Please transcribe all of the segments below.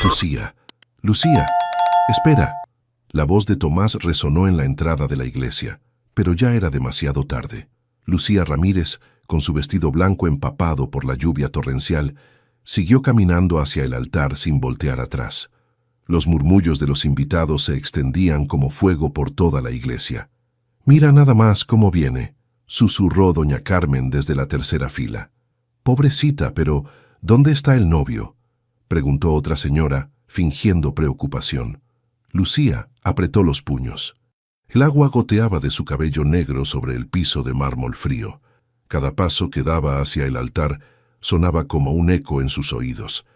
Lucía, Lucía, espera. La voz de Tomás resonó en la entrada de la iglesia, pero ya era demasiado tarde. Lucía Ramírez, con su vestido blanco empapado por la lluvia torrencial, siguió caminando hacia el altar sin voltear atrás. Los murmullos de los invitados se extendían como fuego por toda la iglesia. «Mira nada más cómo viene», susurró doña Carmen desde la tercera fila. «Pobrecita, pero ¿dónde está el novio?», preguntó otra señora, fingiendo preocupación. Lucía apretó los puños. El agua goteaba de su cabello negro sobre el piso de mármol frío. Cada paso que daba hacia el altar sonaba como un eco en sus oídos.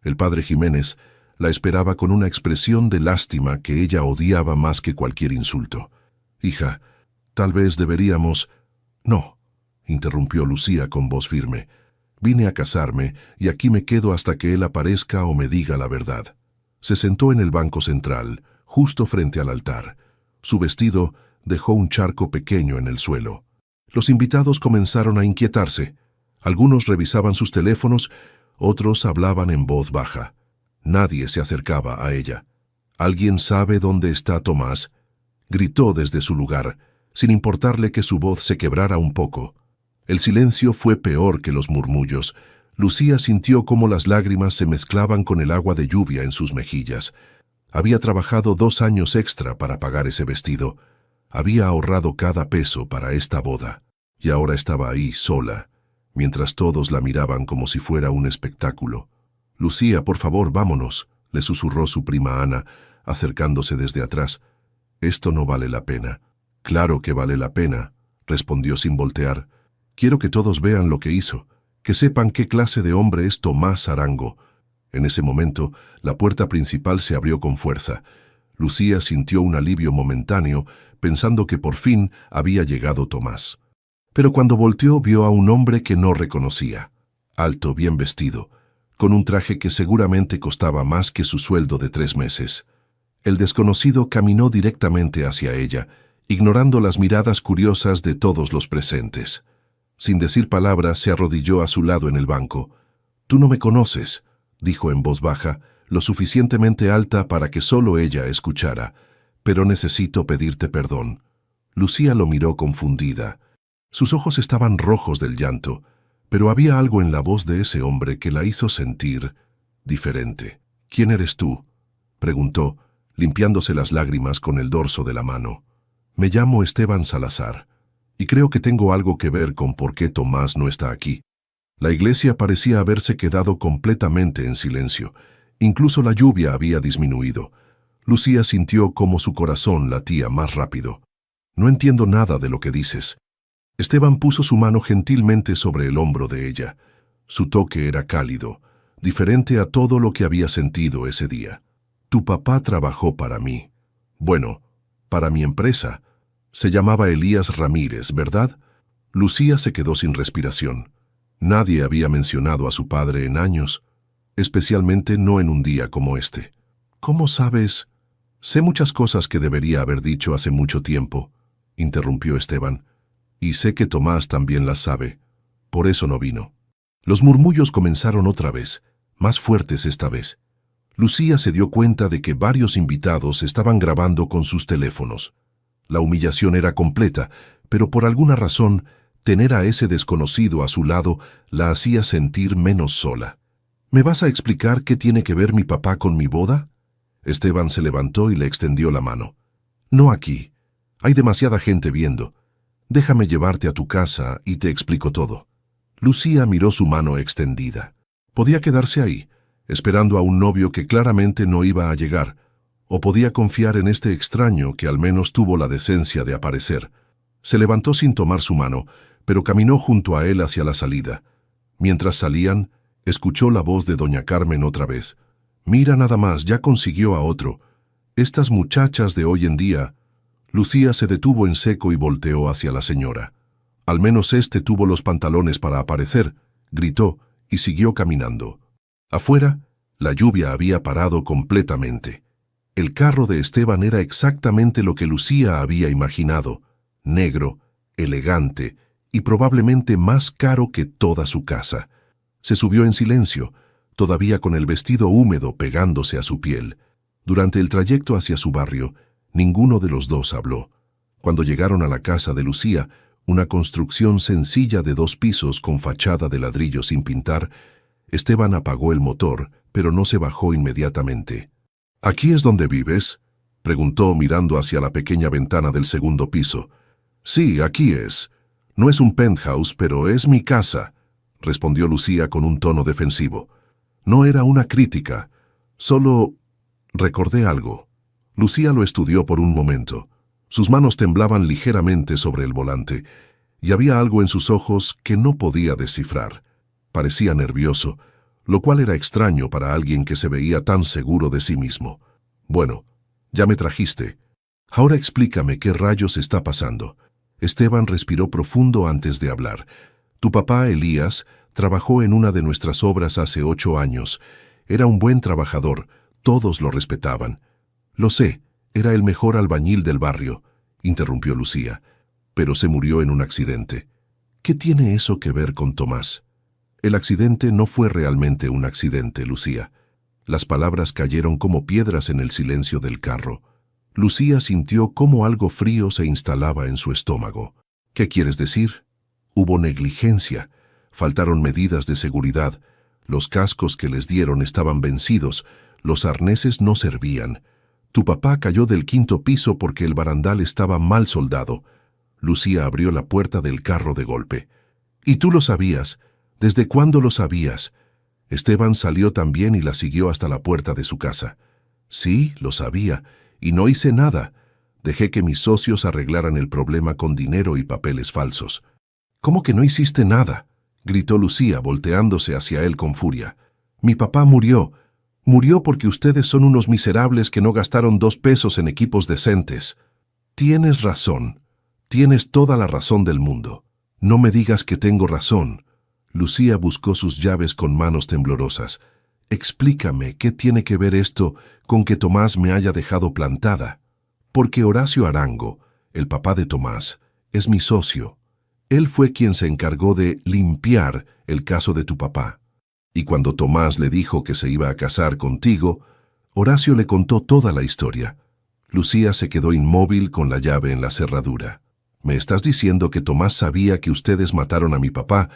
El padre Jiménez la esperaba con una expresión de lástima que ella odiaba más que cualquier insulto. «Hija, tal vez deberíamos...» «No», interrumpió Lucía con voz firme. «Vine a casarme y aquí me quedo hasta que él aparezca o me diga la verdad». Se sentó en el banco central, justo frente al altar. Su vestido dejó un charco pequeño en el suelo. Los invitados comenzaron a inquietarse. Algunos revisaban sus teléfonos, otros hablaban en voz baja. Nadie se acercaba a ella. «¿Alguien sabe dónde está Tomás?», gritó desde su lugar, sin importarle que su voz se quebrara un poco. El silencio fue peor que los murmullos. Lucía sintió cómo las lágrimas se mezclaban con el agua de lluvia en sus mejillas. Había trabajado 2 años extra para pagar ese vestido. Había ahorrado cada peso para esta boda. Y ahora estaba ahí, sola, mientras todos la miraban como si fuera un espectáculo. «Lucía, por favor, vámonos», le susurró su prima Ana, acercándose desde atrás. «Esto no vale la pena». «Claro que vale la pena», respondió sin voltear. «Quiero que todos vean lo que hizo, que sepan qué clase de hombre es Tomás Arango». En ese momento, la puerta principal se abrió con fuerza. Lucía sintió un alivio momentáneo, pensando que por fin había llegado Tomás. Pero cuando volteó vio a un hombre que no reconocía. Alto, bien vestido, con un traje que seguramente costaba más que su sueldo de 3 meses. El desconocido caminó directamente hacia ella, ignorando las miradas curiosas de todos los presentes. Sin decir palabra, se arrodilló a su lado en el banco. «Tú no me conoces», dijo en voz baja, lo suficientemente alta para que solo ella escuchara, «pero necesito pedirte perdón». Lucía lo miró confundida. Sus ojos estaban rojos del llanto, pero había algo en la voz de ese hombre que la hizo sentir diferente. «¿Quién eres tú?», preguntó, limpiándose las lágrimas con el dorso de la mano. «Me llamo Esteban Salazar, y creo que tengo algo que ver con por qué Tomás no está aquí». La iglesia parecía haberse quedado completamente en silencio. Incluso la lluvia había disminuido. Lucía sintió cómo su corazón latía más rápido. «No entiendo nada de lo que dices». Esteban puso su mano gentilmente sobre el hombro de ella. Su toque era cálido, diferente a todo lo que había sentido ese día. «Tu papá trabajó para mí. Bueno, para mi empresa. Se llamaba Elías Ramírez, ¿verdad?». Lucía se quedó sin respiración. Nadie había mencionado a su padre en años, especialmente no en un día como este. «¿Cómo sabes?». «Sé muchas cosas que debería haber dicho hace mucho tiempo», interrumpió Esteban. «Y sé que Tomás también las sabe. Por eso no vino». Los murmullos comenzaron otra vez, más fuertes esta vez. Lucía se dio cuenta de que varios invitados estaban grabando con sus teléfonos. La humillación era completa, pero por alguna razón, tener a ese desconocido a su lado la hacía sentir menos sola. «¿Me vas a explicar qué tiene que ver mi papá con mi boda?». Esteban se levantó y le extendió la mano. «No aquí. Hay demasiada gente viendo. Déjame llevarte a tu casa y te explico todo». Lucía miró su mano extendida. Podía quedarse ahí, esperando a un novio que claramente no iba a llegar, o podía confiar en este extraño que al menos tuvo la decencia de aparecer. Se levantó sin tomar su mano, pero caminó junto a él hacia la salida. Mientras salían, escuchó la voz de doña Carmen otra vez. «Mira nada más, ya consiguió a otro. Estas muchachas de hoy en día...». Lucía se detuvo en seco y volteó hacia la señora. «Al menos este tuvo los pantalones para aparecer», gritó, y siguió caminando. Afuera, la lluvia había parado completamente. El carro de Esteban era exactamente lo que Lucía había imaginado: negro, elegante y probablemente más caro que toda su casa. Se subió en silencio, todavía con el vestido húmedo pegándose a su piel. Durante el trayecto hacia su barrio, ninguno de los dos habló. Cuando llegaron a la casa de Lucía, una construcción sencilla de 2 pisos con fachada de ladrillo sin pintar, Esteban apagó el motor, pero no se bajó inmediatamente. «¿Aquí es donde vives?», preguntó mirando hacia la pequeña ventana del segundo piso. «Sí, aquí es. No es un penthouse, pero es mi casa», respondió Lucía con un tono defensivo. No era una crítica, solo recordé algo. Lucía lo estudió por un momento. Sus manos temblaban ligeramente sobre el volante, y había algo en sus ojos que no podía descifrar. Parecía nervioso, lo cual era extraño para alguien que se veía tan seguro de sí mismo. «Bueno, ya me trajiste. Ahora explícame qué rayos está pasando». Esteban respiró profundo antes de hablar. «Tu papá, Elías, trabajó en una de nuestras obras hace 8 años. Era un buen trabajador, todos lo respetaban». «Lo sé, era el mejor albañil del barrio», interrumpió Lucía, «pero se murió en un accidente». «¿Qué tiene eso que ver con Tomás?». «El accidente no fue realmente un accidente, Lucía». Las palabras cayeron como piedras en el silencio del carro. Lucía sintió cómo algo frío se instalaba en su estómago. «¿Qué quieres decir?». «Hubo negligencia. Faltaron medidas de seguridad. Los cascos que les dieron estaban vencidos. Los arneses no servían. Tu papá cayó del 5º piso porque el barandal estaba mal soldado». Lucía abrió la puerta del carro de golpe. «¿Y tú lo sabías? ¿Desde cuándo lo sabías?». Esteban salió también y la siguió hasta la puerta de su casa. «Sí, lo sabía, y no hice nada. Dejé que mis socios arreglaran el problema con dinero y papeles falsos». «¿Cómo que no hiciste nada?», gritó Lucía, volteándose hacia él con furia. «Mi papá murió. Murió porque ustedes son unos miserables que no gastaron 2 pesos en equipos decentes». «Tienes razón. Tienes toda la razón del mundo. No me digas que tengo razón». Lucía buscó sus llaves con manos temblorosas. «Explícame, ¿qué tiene que ver esto con que Tomás me haya dejado plantada?». «Porque Horacio Arango, el papá de Tomás, es mi socio. Él fue quien se encargó de limpiar el caso de tu papá. Y cuando Tomás le dijo que se iba a casar contigo, Horacio le contó toda la historia». Lucía se quedó inmóvil con la llave en la cerradura. «¿Me estás diciendo que Tomás sabía que ustedes mataron a mi papá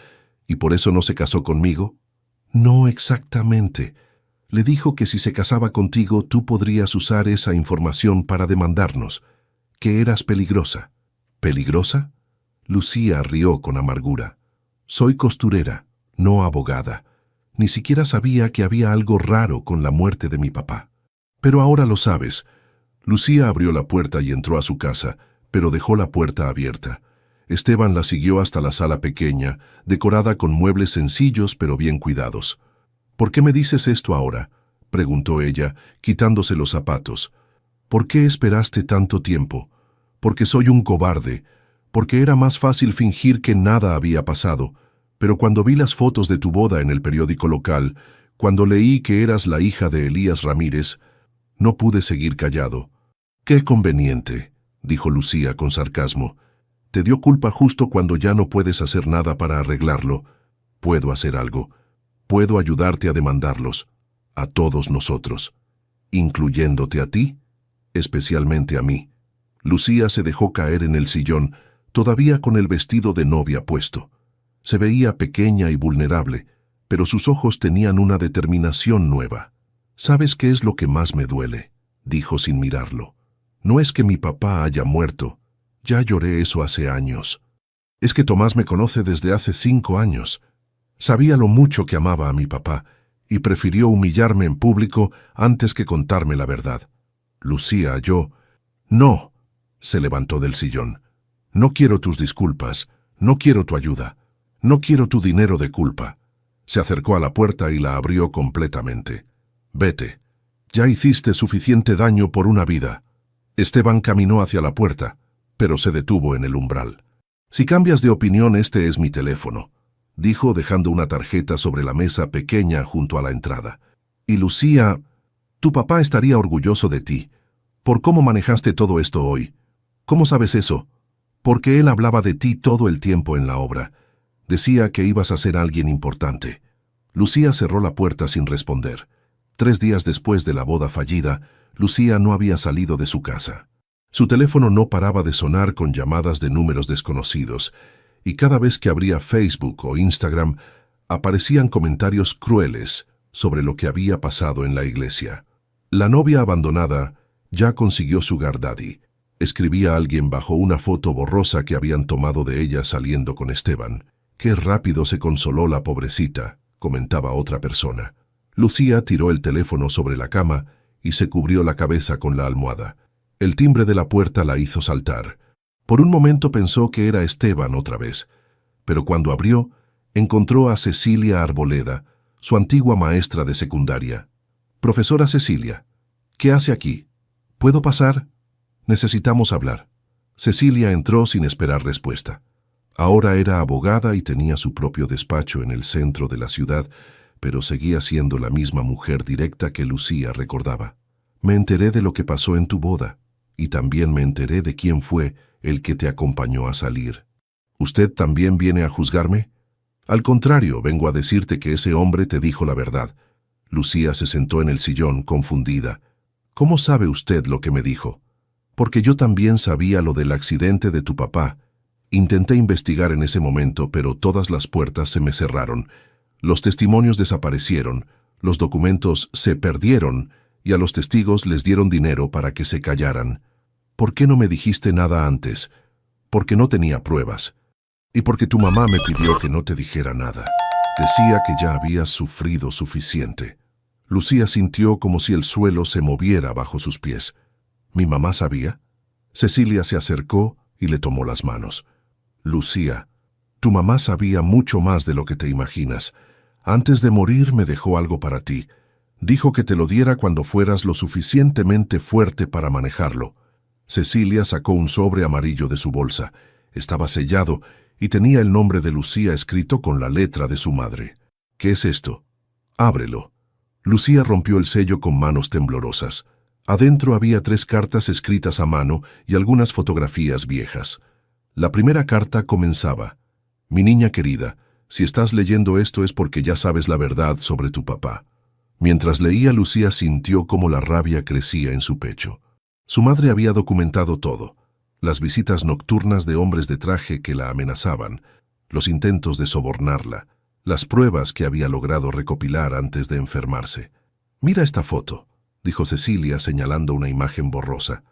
y por eso no se casó conmigo?». «No exactamente. Le dijo que si se casaba contigo tú podrías usar esa información para demandarnos, que eras peligrosa». «¿Peligrosa?». Lucía rió con amargura. «Soy costurera, no abogada. Ni siquiera sabía que había algo raro con la muerte de mi papá. Pero ahora lo sabes». Lucía abrió la puerta y entró a su casa, pero dejó la puerta abierta. Esteban la siguió hasta la sala pequeña, decorada con muebles sencillos pero bien cuidados. «¿Por qué me dices esto ahora?», preguntó ella, quitándose los zapatos. «¿Por qué esperaste tanto tiempo?». «Porque soy un cobarde, porque era más fácil fingir que nada había pasado. Pero cuando vi las fotos de tu boda en el periódico local, cuando leí que eras la hija de Elías Ramírez, no pude seguir callado». «Qué conveniente», dijo Lucía con sarcasmo. «Te dio culpa justo cuando ya no puedes hacer nada para arreglarlo. Puedo hacer algo. Puedo ayudarte a demandarlos. A todos nosotros. Incluyéndote a ti, especialmente a mí». Lucía se dejó caer en el sillón, todavía con el vestido de novia puesto. Se veía pequeña y vulnerable, pero sus ojos tenían una determinación nueva. «¿Sabes qué es lo que más me duele?», dijo sin mirarlo. «No es que mi papá haya muerto. Ya lloré eso hace años. Es que Tomás me conoce desde hace 5 años. Sabía lo mucho que amaba a mi papá y prefirió humillarme en público antes que contarme la verdad. Lucía, yo...». «No», se levantó del sillón. «No quiero tus disculpas, no quiero tu ayuda, no quiero tu dinero de culpa». Se acercó a la puerta y la abrió completamente. «Vete. Ya hiciste suficiente daño por una vida». Esteban caminó hacia la puerta, pero se detuvo en el umbral. «Si cambias de opinión, este es mi teléfono», dijo dejando una tarjeta sobre la mesa pequeña junto a la entrada. «Y Lucía, tu papá estaría orgulloso de ti. ¿Por cómo manejaste todo esto hoy? ¿Cómo sabes eso?». «Porque él hablaba de ti todo el tiempo en la obra. Decía que ibas a ser alguien importante». Lucía cerró la puerta sin responder. 3 días después de la boda fallida, Lucía no había salido de su casa. Su teléfono no paraba de sonar con llamadas de números desconocidos, y cada vez que abría Facebook o Instagram, aparecían comentarios crueles sobre lo que había pasado en la iglesia. La novia abandonada ya consiguió Sugar Daddy. Escribía a alguien bajo una foto borrosa que habían tomado de ella saliendo con Esteban. «Qué rápido se consoló la pobrecita», comentaba otra persona. Lucía tiró el teléfono sobre la cama y se cubrió la cabeza con la almohada. El timbre de la puerta la hizo saltar. Por un momento pensó que era Esteban otra vez, pero cuando abrió, encontró a Cecilia Arboleda, su antigua maestra de secundaria. «Profesora Cecilia, ¿qué hace aquí? ¿Puedo pasar? Necesitamos hablar». Cecilia entró sin esperar respuesta. Ahora era abogada y tenía su propio despacho en el centro de la ciudad, pero seguía siendo la misma mujer directa que Lucía recordaba. «Me enteré de lo que pasó en tu boda, y también me enteré de quién fue el que te acompañó a salir. ¿Usted también viene a juzgarme? Al contrario, vengo a decirte que ese hombre te dijo la verdad». Lucía se sentó en el sillón, confundida. «¿Cómo sabe usted lo que me dijo?» «Porque yo también sabía lo del accidente de tu papá. Intenté investigar en ese momento, pero todas las puertas se me cerraron. Los testimonios desaparecieron, los documentos se perdieron y a los testigos les dieron dinero para que se callaran. ¿Por qué no me dijiste nada antes? Porque no tenía pruebas. Y porque tu mamá me pidió que no te dijera nada. Decía que ya habías sufrido suficiente». Lucía sintió como si el suelo se moviera bajo sus pies. ¿Mi mamá sabía? Cecilia se acercó y le tomó las manos. «Lucía, tu mamá sabía mucho más de lo que te imaginas. Antes de morir me dejó algo para ti. Dijo que te lo diera cuando fueras lo suficientemente fuerte para manejarlo». Cecilia sacó un sobre amarillo de su bolsa. Estaba sellado y tenía el nombre de Lucía escrito con la letra de su madre. «¿Qué es esto? Ábrelo». Lucía rompió el sello con manos temblorosas. Adentro había 3 cartas escritas a mano y algunas fotografías viejas. La primera carta comenzaba: «Mi niña querida, si estás leyendo esto es porque ya sabes la verdad sobre tu papá». Mientras leía, Lucía sintió cómo la rabia crecía en su pecho. Su madre había documentado todo: las visitas nocturnas de hombres de traje que la amenazaban, los intentos de sobornarla, las pruebas que había logrado recopilar antes de enfermarse. «Mira esta foto», dijo Cecilia señalando una imagen borrosa.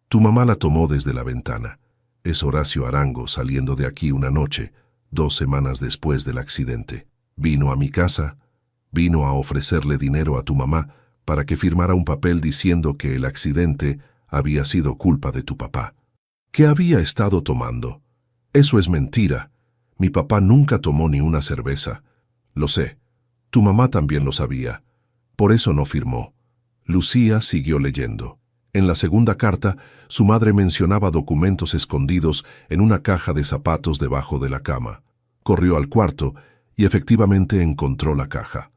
«Tu mamá la tomó desde la ventana. Es Horacio Arango saliendo de aquí una noche, 2 semanas después del accidente. Vino a mi casa, vino a ofrecerle dinero a tu mamá para que firmara un papel diciendo que el accidente había sido culpa de tu papá. ¿Qué había estado tomando? Eso es mentira. Mi papá nunca tomó ni una cerveza. Lo sé. Tu mamá también lo sabía. Por eso no firmó». Lucía siguió leyendo. En la segunda carta, su madre mencionaba documentos escondidos en una caja de zapatos debajo de la cama. Corrió al cuarto y efectivamente encontró la caja.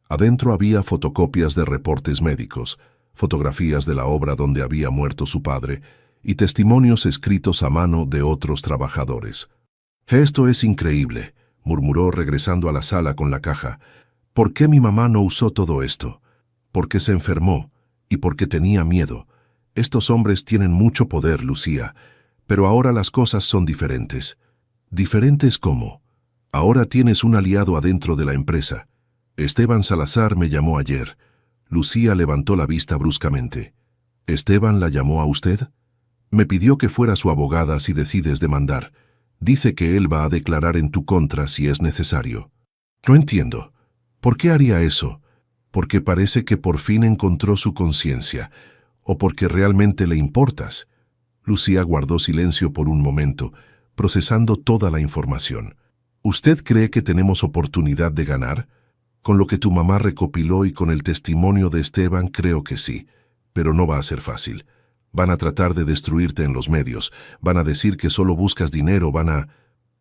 Adentro había fotocopias de reportes médicos, fotografías de la obra donde había muerto su padre y testimonios escritos a mano de otros trabajadores. «Esto es increíble», murmuró regresando a la sala con la caja. «¿Por qué mi mamá no usó todo esto? Porque se enfermó y porque tenía miedo. Estos hombres tienen mucho poder, Lucía, pero ahora las cosas son diferentes». «¿Diferentes cómo?» «Ahora tienes un aliado adentro de la empresa. Esteban Salazar me llamó ayer». Lucía levantó la vista bruscamente. «¿Esteban la llamó a usted?» «Me pidió que fuera su abogada si decides demandar. Dice que él va a declarar en tu contra si es necesario». «No entiendo. ¿Por qué haría eso? ¿Porque parece que por fin encontró su conciencia? ¿O porque realmente le importas?» Lucía guardó silencio por un momento, procesando toda la información. «¿Usted cree que tenemos oportunidad de ganar? Con lo que tu mamá recopiló y con el testimonio de Esteban, creo que sí, pero no va a ser fácil. Van a tratar de destruirte en los medios, van a decir que solo buscas dinero, van a...»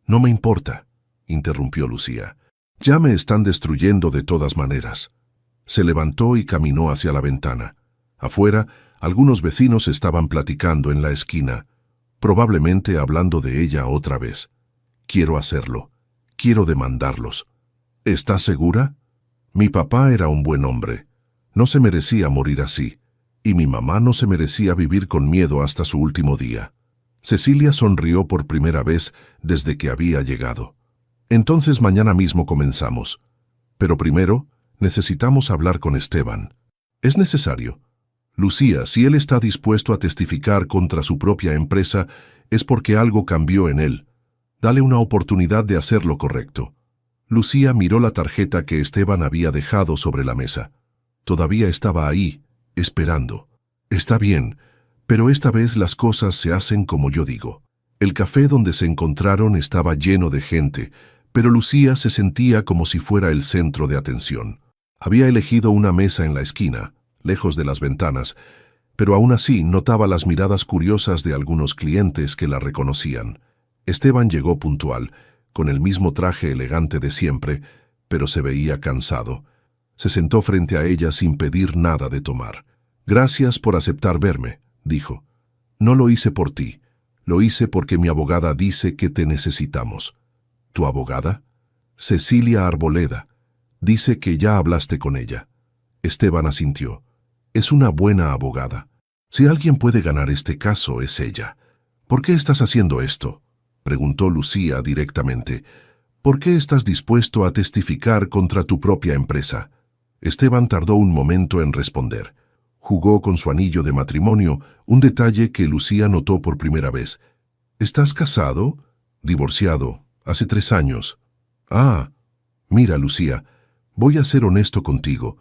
«No me importa», interrumpió Lucía. «Ya me están destruyendo de todas maneras». Se levantó y caminó hacia la ventana. Afuera, algunos vecinos estaban platicando en la esquina, probablemente hablando de ella otra vez. «Quiero hacerlo. Quiero demandarlos». «¿Estás segura?» Mi papá era un buen hombre. No se merecía morir así. Y mi mamá no se merecía vivir con miedo hasta su último día. Cecilia sonrió por primera vez desde que había llegado. Entonces mañana mismo comenzamos. Pero primero, necesitamos hablar con Esteban. Es necesario. Lucía, si él está dispuesto a testificar contra su propia empresa, es porque algo cambió en él. Dale una oportunidad de hacer lo correcto. Lucía miró la tarjeta que Esteban había dejado sobre la mesa. Todavía estaba ahí, esperando. Está bien, pero esta vez las cosas se hacen como yo digo. El café donde se encontraron estaba lleno de gente, pero Lucía se sentía como si fuera el centro de atención. Había elegido una mesa en la esquina, lejos de las ventanas, pero aún así notaba las miradas curiosas de algunos clientes que la reconocían. Esteban llegó puntual, con el mismo traje elegante de siempre, pero se veía cansado. Se sentó frente a ella sin pedir nada de tomar. «Gracias por aceptar verme», dijo. «No lo hice por ti. Lo hice porque mi abogada dice que te necesitamos». «¿Tu abogada?» «Cecilia Arboleda. Dice que ya hablaste con ella». Esteban asintió. «Es una buena abogada. Si alguien puede ganar este caso, es ella». «¿Por qué estás haciendo esto?», preguntó Lucía directamente. «¿Por qué estás dispuesto a testificar contra tu propia empresa?». Esteban tardó un momento en responder. Jugó con su anillo de matrimonio, un detalle que Lucía notó por primera vez. «¿Estás casado?» «Divorciado. Hace 3 años». «Ah, mira, Lucía, voy a ser honesto contigo.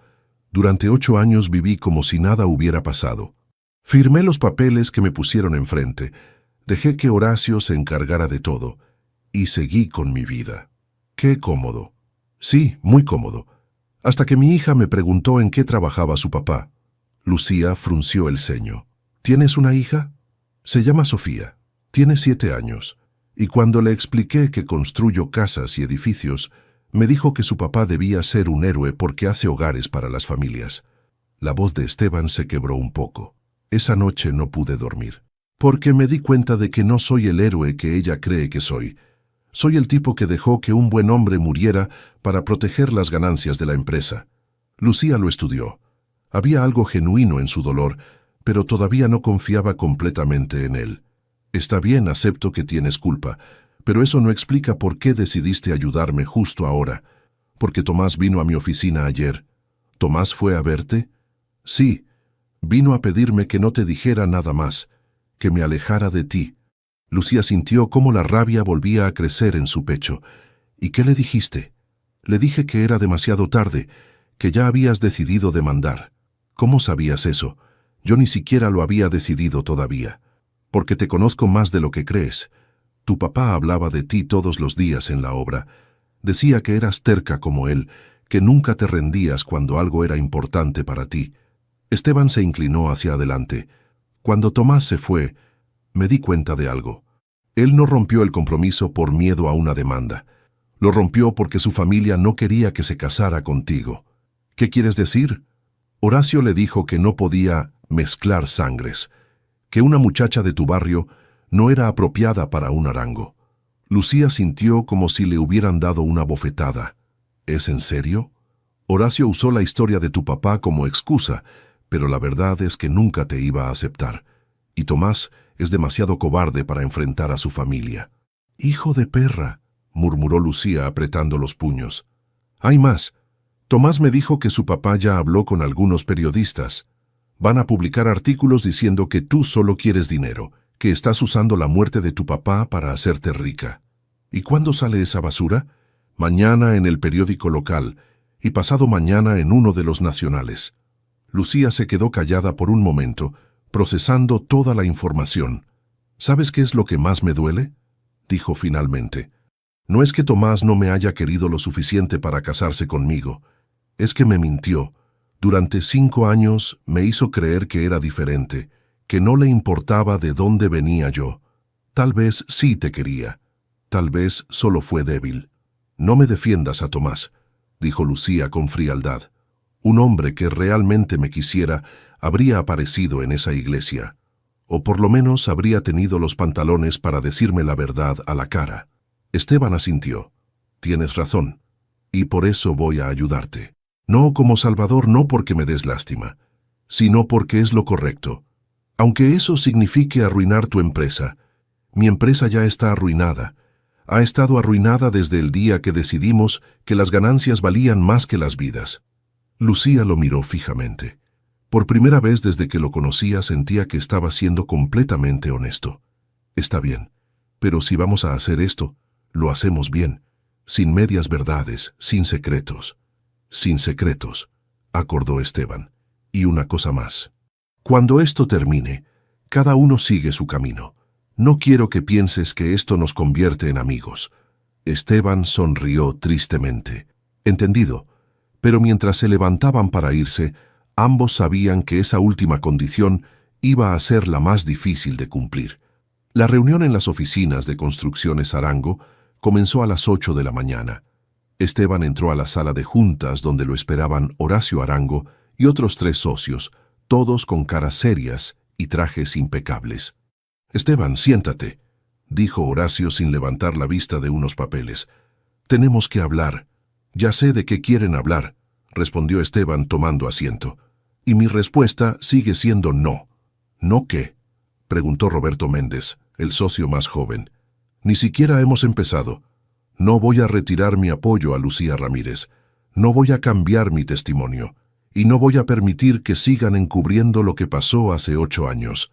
Durante 8 años viví como si nada hubiera pasado. Firmé los papeles que me pusieron enfrente. Dejé que Horacio se encargara de todo. Y seguí con mi vida. Qué cómodo. Sí, muy cómodo. Hasta que mi hija me preguntó en qué trabajaba su papá». Lucía frunció el ceño. «¿Tienes una hija?» «Se llama Sofía. Tiene 7 años. Y cuando le expliqué que construyo casas y edificios, me dijo que su papá debía ser un héroe porque hace hogares para las familias». La voz de Esteban se quebró un poco. «Esa noche no pude dormir. Porque me di cuenta de que no soy el héroe que ella cree que soy. Soy el tipo que dejó que un buen hombre muriera para proteger las ganancias de la empresa». Lucía lo estudió. Había algo genuino en su dolor, pero todavía no confiaba completamente en él. «Está bien, acepto que tienes culpa, pero eso no explica por qué decidiste ayudarme justo ahora. Porque Tomás vino a mi oficina ayer». «¿Tomás fue a verte?» «Sí. Vino a pedirme que no te dijera nada más, que me alejara de ti». Lucía sintió cómo la rabia volvía a crecer en su pecho. «¿Y qué le dijiste?» «Le dije que era demasiado tarde, que ya habías decidido demandar». «¿Cómo sabías eso? Yo ni siquiera lo había decidido todavía». «Porque te conozco más de lo que crees. Tu papá hablaba de ti todos los días en la obra. Decía que eras terca como él, que nunca te rendías cuando algo era importante para ti». Esteban se inclinó hacia adelante. «Cuando Tomás se fue, me di cuenta de algo. Él no rompió el compromiso por miedo a una demanda. Lo rompió porque su familia no quería que se casara contigo». «¿Qué quieres decir?» «Horacio le dijo que no podía mezclar sangres, que una muchacha de tu barrio no era apropiada para un Arango». Lucía sintió como si le hubieran dado una bofetada. «¿Es en serio?» «Horacio usó la historia de tu papá como excusa, pero la verdad es que nunca te iba a aceptar. Y Tomás es demasiado cobarde para enfrentar a su familia». «Hijo de perra», murmuró Lucía apretando los puños. «Hay más. Tomás me dijo que su papá ya habló con algunos periodistas. Van a publicar artículos diciendo que tú solo quieres dinero, que estás usando la muerte de tu papá para hacerte rica». «¿Y cuándo sale esa basura?» «Mañana en el periódico local y pasado mañana en uno de los nacionales». Lucía se quedó callada por un momento, procesando toda la información. «¿Sabes qué es lo que más me duele?», dijo finalmente. «No es que Tomás no me haya querido lo suficiente para casarse conmigo. Es que me mintió. Durante 5 años me hizo creer que era diferente, que no le importaba de dónde venía yo. Tal vez sí te quería. Tal vez solo fue débil». «No me defiendas a Tomás», dijo Lucía con frialdad. «Un hombre que realmente me quisiera habría aparecido en esa iglesia. O por lo menos habría tenido los pantalones para decirme la verdad a la cara». Esteban asintió. «Tienes razón, y por eso voy a ayudarte». No como Salvador, no porque me des lástima, sino porque es lo correcto. Aunque eso signifique arruinar tu empresa, mi empresa ya está arruinada. Ha estado arruinada desde el día que decidimos que las ganancias valían más que las vidas. Lucía lo miró fijamente. Por primera vez desde que lo conocía sentía que estaba siendo completamente honesto. Está bien, pero si vamos a hacer esto, lo hacemos bien, sin medias verdades, sin secretos. Sin secretos, acordó Esteban. Y una cosa más. Cuando esto termine, cada uno sigue su camino. No quiero que pienses que esto nos convierte en amigos. Esteban sonrió tristemente. Entendido. Pero mientras se levantaban para irse, ambos sabían que esa última condición iba a ser la más difícil de cumplir. La reunión en las oficinas de Construcciones Arango comenzó a las 8 de la mañana. Esteban entró a la sala de juntas donde lo esperaban Horacio Arango y otros 3 socios, todos con caras serias y trajes impecables. «Esteban, siéntate», dijo Horacio sin levantar la vista de unos papeles. «Tenemos que hablar». «Ya sé de qué quieren hablar», respondió Esteban tomando asiento. «Y mi respuesta sigue siendo no». «¿No qué?», preguntó Roberto Méndez, el socio más joven. «Ni siquiera hemos empezado. No voy a retirar mi apoyo a Lucía Ramírez. No voy a cambiar mi testimonio. Y no voy a permitir que sigan encubriendo lo que pasó hace 8 años».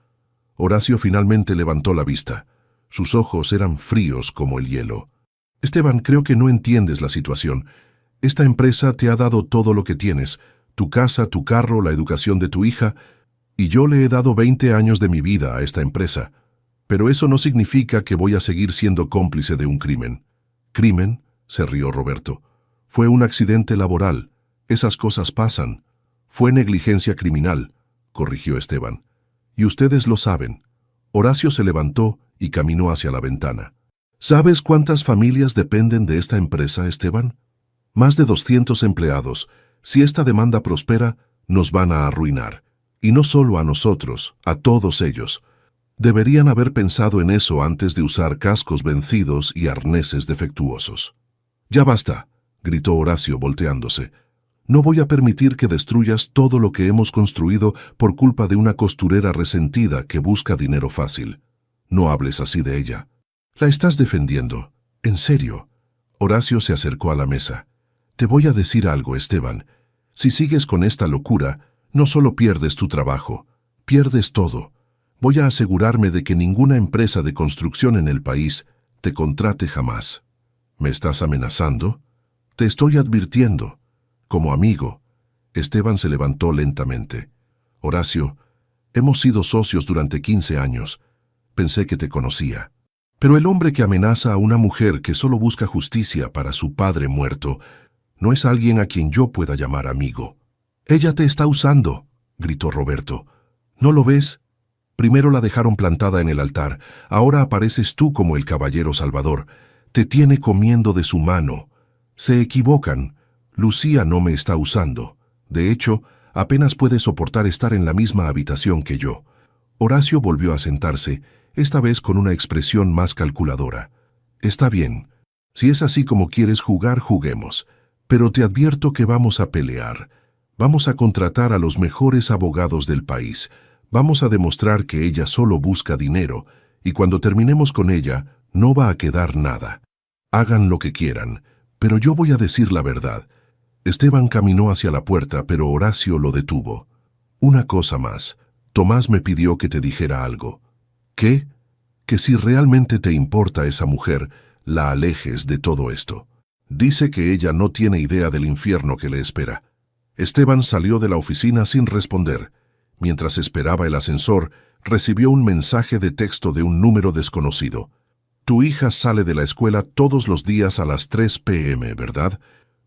Horacio finalmente levantó la vista. Sus ojos eran fríos como el hielo. «Esteban, creo que no entiendes la situación. Esta empresa te ha dado todo lo que tienes, tu casa, tu carro, la educación de tu hija, y yo le he dado 20 años de mi vida a esta empresa. Pero eso no significa que voy a seguir siendo cómplice de un crimen». «¿Crimen?», se rió Roberto. «Fue un accidente laboral. Esas cosas pasan». «Fue negligencia criminal», corrigió Esteban. «Y ustedes lo saben». Horacio se levantó y caminó hacia la ventana. «¿Sabes cuántas familias dependen de esta empresa, Esteban? Más de 200 empleados. Si esta demanda prospera, nos van a arruinar. Y no solo a nosotros, a todos ellos. Deberían haber pensado en eso antes de usar cascos vencidos y arneses defectuosos». «Ya basta», gritó Horacio volteándose. «No voy a permitir que destruyas todo lo que hemos construido por culpa de una costurera resentida que busca dinero fácil. No hables así de ella. La estás defendiendo. En serio». Horacio se acercó a la mesa. «Te voy a decir algo, Esteban. Si sigues con esta locura, no solo pierdes tu trabajo, pierdes todo. Voy a asegurarme de que ninguna empresa de construcción en el país te contrate jamás». «¿Me estás amenazando?» «Te estoy advirtiendo. Como amigo». Esteban se levantó lentamente. «Horacio, hemos sido socios durante 15 años. Pensé que te conocía. Pero el hombre que amenaza a una mujer que solo busca justicia para su padre muerto no es alguien a quien yo pueda llamar amigo». «Ella te está usando», gritó Roberto. «¿No lo ves? Primero la dejaron plantada en el altar. Ahora apareces tú como el caballero salvador. Te tiene comiendo de su mano. Se equivocan. Lucía no me está usando. De hecho, apenas puede soportar estar en la misma habitación que yo». Horacio volvió a sentarse, esta vez con una expresión más calculadora. «Está bien. Si es así como quieres jugar, juguemos. Pero te advierto que vamos a pelear. Vamos a contratar a los mejores abogados del país. Vamos a demostrar que ella solo busca dinero, y cuando terminemos con ella, no va a quedar nada. Hagan lo que quieran, pero yo voy a decir la verdad». Esteban caminó hacia la puerta, pero Horacio lo detuvo. «Una cosa más. Tomás me pidió que te dijera algo». «¿Qué?». «Que si realmente te importa esa mujer, la alejes de todo esto. Dice que ella no tiene idea del infierno que le espera». Esteban salió de la oficina sin responder. Mientras esperaba el ascensor, recibió un mensaje de texto de un número desconocido. «Tu hija sale de la escuela todos los días a las 3 p.m., ¿verdad?».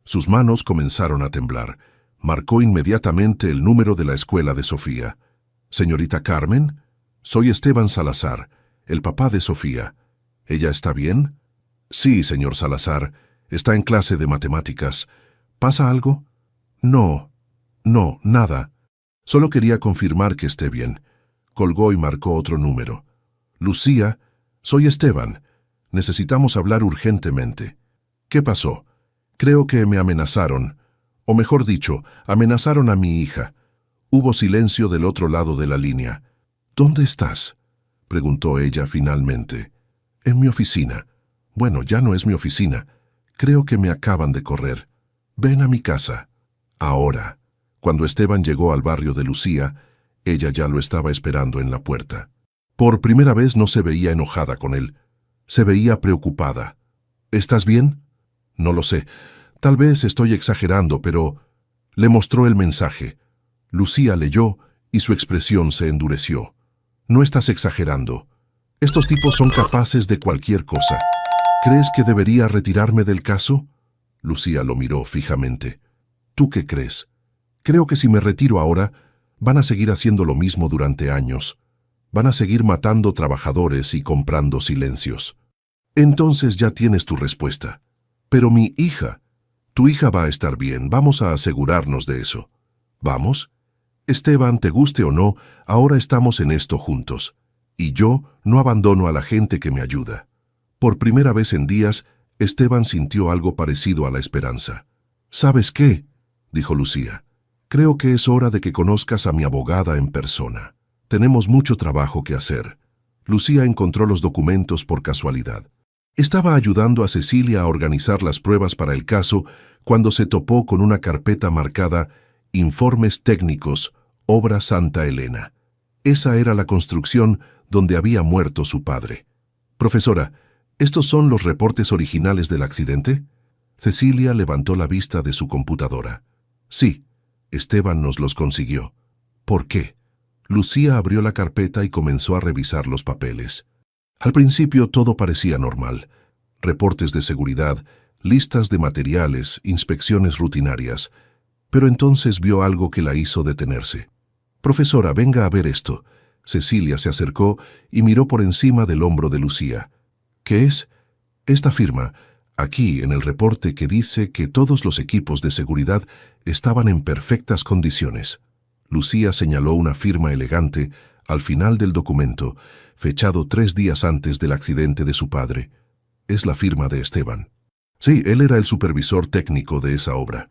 Sus manos comenzaron a temblar. Marcó inmediatamente el número de la escuela de Sofía. «Señorita Carmen, soy Esteban Salazar, el papá de Sofía. ¿Ella está bien?». «Sí, señor Salazar, está en clase de matemáticas. ¿Pasa algo?». «No, nada. Solo quería confirmar que esté bien». Colgó y marcó otro número. «Lucía, soy Esteban. Necesitamos hablar urgentemente». «¿Qué pasó?». «Creo que me amenazaron. O mejor dicho, amenazaron a mi hija. Hubo silencio del otro lado de la línea. ¿Dónde estás?, preguntó ella finalmente. En mi oficina. Bueno, ya no es mi oficina. Creo que me acaban de correr. Ven a mi casa. Ahora. Cuando Esteban llegó al barrio de Lucía, ella ya lo estaba esperando en la puerta. Por primera vez no se veía enojada con él. Se veía preocupada. ¿Estás bien? No lo sé. Tal vez estoy exagerando, pero... Le mostró el mensaje. Lucía leyó y su expresión se endureció. No estás exagerando. Estos tipos son capaces de cualquier cosa. ¿Crees que debería retirarme del caso? Lucía lo miró fijamente. ¿Tú qué crees? Creo que si me retiro ahora, van a seguir haciendo lo mismo durante años. Van a seguir matando trabajadores y comprando silencios. Entonces ya tienes tu respuesta. Pero mi hija, tu hija va a estar bien, vamos a asegurarnos de eso. ¿Vamos? Esteban, te guste o no, ahora estamos en esto juntos. Y yo no abandono a la gente que me ayuda. Por primera vez en días, Esteban sintió algo parecido a la esperanza. ¿Sabes qué?, dijo Lucía. Creo que es hora de que conozcas a mi abogada en persona. Tenemos mucho trabajo que hacer. Lucía encontró los documentos por casualidad. Estaba ayudando a Cecilia a organizar las pruebas para el caso cuando se topó con una carpeta marcada Informes técnicos, obra Santa Elena. Esa era la construcción donde había muerto su padre. Profesora, ¿estos son los reportes originales del accidente? Cecilia levantó la vista de su computadora. Sí, Esteban nos los consiguió. ¿Por qué? Lucía abrió la carpeta y comenzó a revisar los papeles. Al principio todo parecía normal. Reportes de seguridad, listas de materiales, inspecciones rutinarias. Pero entonces vio algo que la hizo detenerse. Profesora, venga a ver esto. Cecilia se acercó y miró por encima del hombro de Lucía. ¿Qué es? Esta firma, aquí en el reporte que dice que todos los equipos de seguridad estaban en perfectas condiciones. Lucía señaló una firma elegante al final del documento, fechado 3 días antes del accidente de su padre. Es la firma de Esteban. Sí, él era el supervisor técnico de esa obra.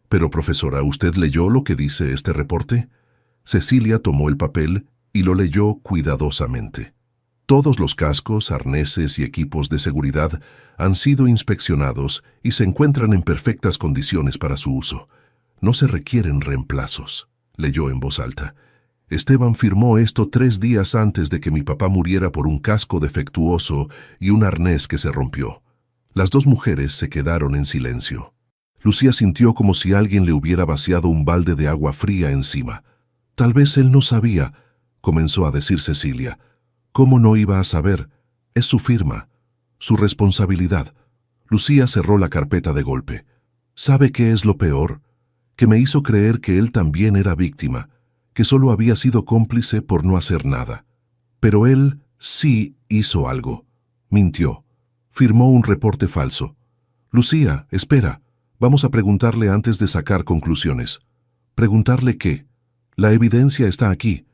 Pero, profesora, ¿usted leyó lo que dice este reporte? Cecilia tomó el papel y lo leyó cuidadosamente. Todos los cascos, arneses y equipos de seguridad han sido inspeccionados y se encuentran en perfectas condiciones para su uso. No se requieren reemplazos, leyó en voz alta. Esteban firmó esto 3 días antes de que mi papá muriera por un casco defectuoso y un arnés que se rompió. Las 2 mujeres se quedaron en silencio. Lucía sintió como si alguien le hubiera vaciado un balde de agua fría encima. Tal vez él no sabía, comenzó a decir Cecilia. ¿Cómo no iba a saber? Es su firma, su responsabilidad. Lucía cerró la carpeta de golpe. ¿Sabe qué es lo peor? Que me hizo creer que él también era víctima, que solo había sido cómplice por no hacer nada. Pero él sí hizo algo. Mintió. Firmó un reporte falso. Lucía, espera. Vamos a preguntarle antes de sacar conclusiones. ¿Preguntarle qué? La evidencia está aquí.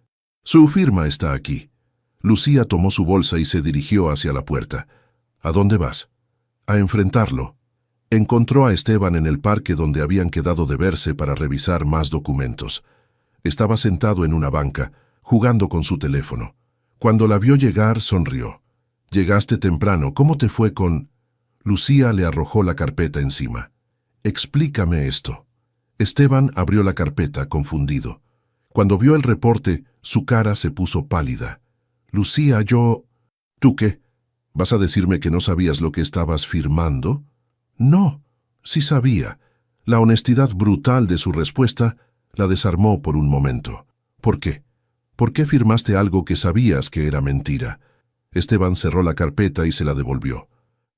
Su firma está aquí. Lucía tomó su bolsa y se dirigió hacia la puerta. ¿A dónde vas? A enfrentarlo. Encontró a Esteban en el parque donde habían quedado de verse para revisar más documentos. Estaba sentado en una banca, jugando con su teléfono. Cuando la vio llegar, sonrió. «Llegaste temprano. ¿Cómo te fue con...?» Lucía le arrojó la carpeta encima. «Explícame esto». Esteban abrió la carpeta, confundido. Cuando vio el reporte, su cara se puso pálida. «Lucía, yo...» «¿Tú qué? ¿Vas a decirme que no sabías lo que estabas firmando?» «No, sí sabía». La honestidad brutal de su respuesta la desarmó por un momento. «¿Por qué? ¿Por qué firmaste algo que sabías que era mentira?» Esteban cerró la carpeta y se la devolvió.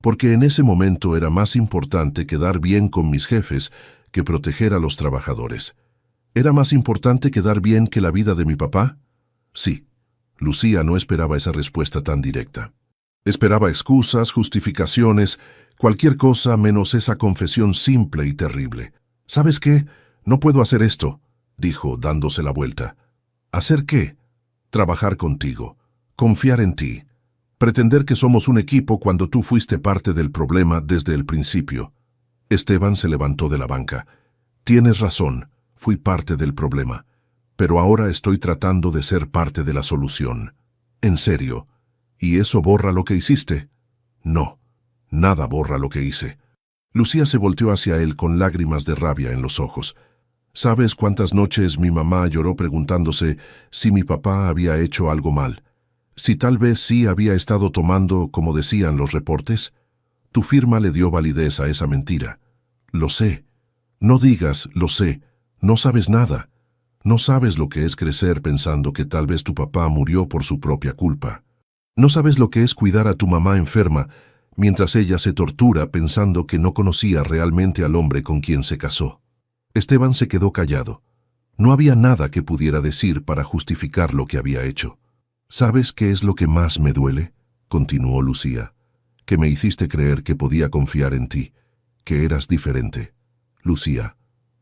«Porque en ese momento era más importante quedar bien con mis jefes que proteger a los trabajadores. ¿Era más importante quedar bien que la vida de mi papá?» «Sí». Lucía no esperaba esa respuesta tan directa. Esperaba excusas, justificaciones, cualquier cosa menos esa confesión simple y terrible. «¿Sabes qué? No puedo hacer esto», dijo, dándose la vuelta. «¿Hacer qué?» «Trabajar contigo, confiar en ti, pretender que somos un equipo cuando tú fuiste parte del problema desde el principio». Esteban se levantó de la banca. Tienes razón, fui parte del problema, pero ahora estoy tratando de ser parte de la solución. En serio. ¿Y eso borra lo que hiciste? No, nada borra lo que hice. Lucía se volteó hacia él con lágrimas de rabia en los ojos. ¿Sabes cuántas noches mi mamá lloró preguntándose si mi papá había hecho algo mal? Si tal vez sí había estado tomando, como decían los reportes. Tu firma le dio validez a esa mentira. Lo sé. No digas, lo sé. No sabes nada. No sabes lo que es crecer pensando que tal vez tu papá murió por su propia culpa. No sabes lo que es cuidar a tu mamá enferma mientras ella se tortura pensando que no conocía realmente al hombre con quien se casó. Esteban se quedó callado. No había nada que pudiera decir para justificar lo que había hecho. ¿Sabes qué es lo que más me duele?, continuó Lucía. Que me hiciste creer que podía confiar en ti, que eras diferente. Lucía,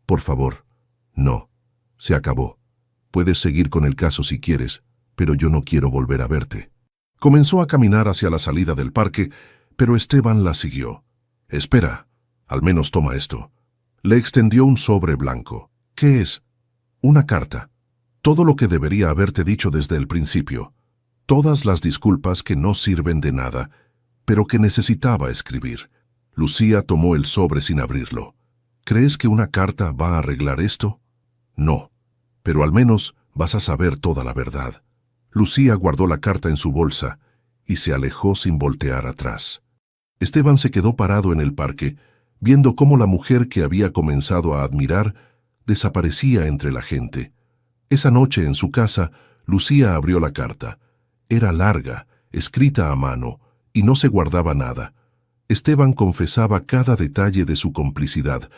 por favor, no. Se acabó. Puedes seguir con el caso si quieres, pero yo no quiero volver a verte. Comenzó a caminar hacia la salida del parque, pero Esteban la siguió. Espera, al menos toma esto. Le extendió un sobre blanco. ¿Qué es? Una carta. Todo lo que debería haberte dicho desde el principio. Todas las disculpas que no sirven de nada, pero que necesitaba escribir. Lucía tomó el sobre sin abrirlo. ¿Crees que una carta va a arreglar esto? No, pero al menos vas a saber toda la verdad. Lucía guardó la carta en su bolsa y se alejó sin voltear atrás. Esteban se quedó parado en el parque, viendo cómo la mujer que había comenzado a admirar desaparecía entre la gente. Esa noche en su casa, Lucía abrió la carta. Era larga, escrita a mano, y no se guardaba nada. Esteban confesaba cada detalle de su complicidad,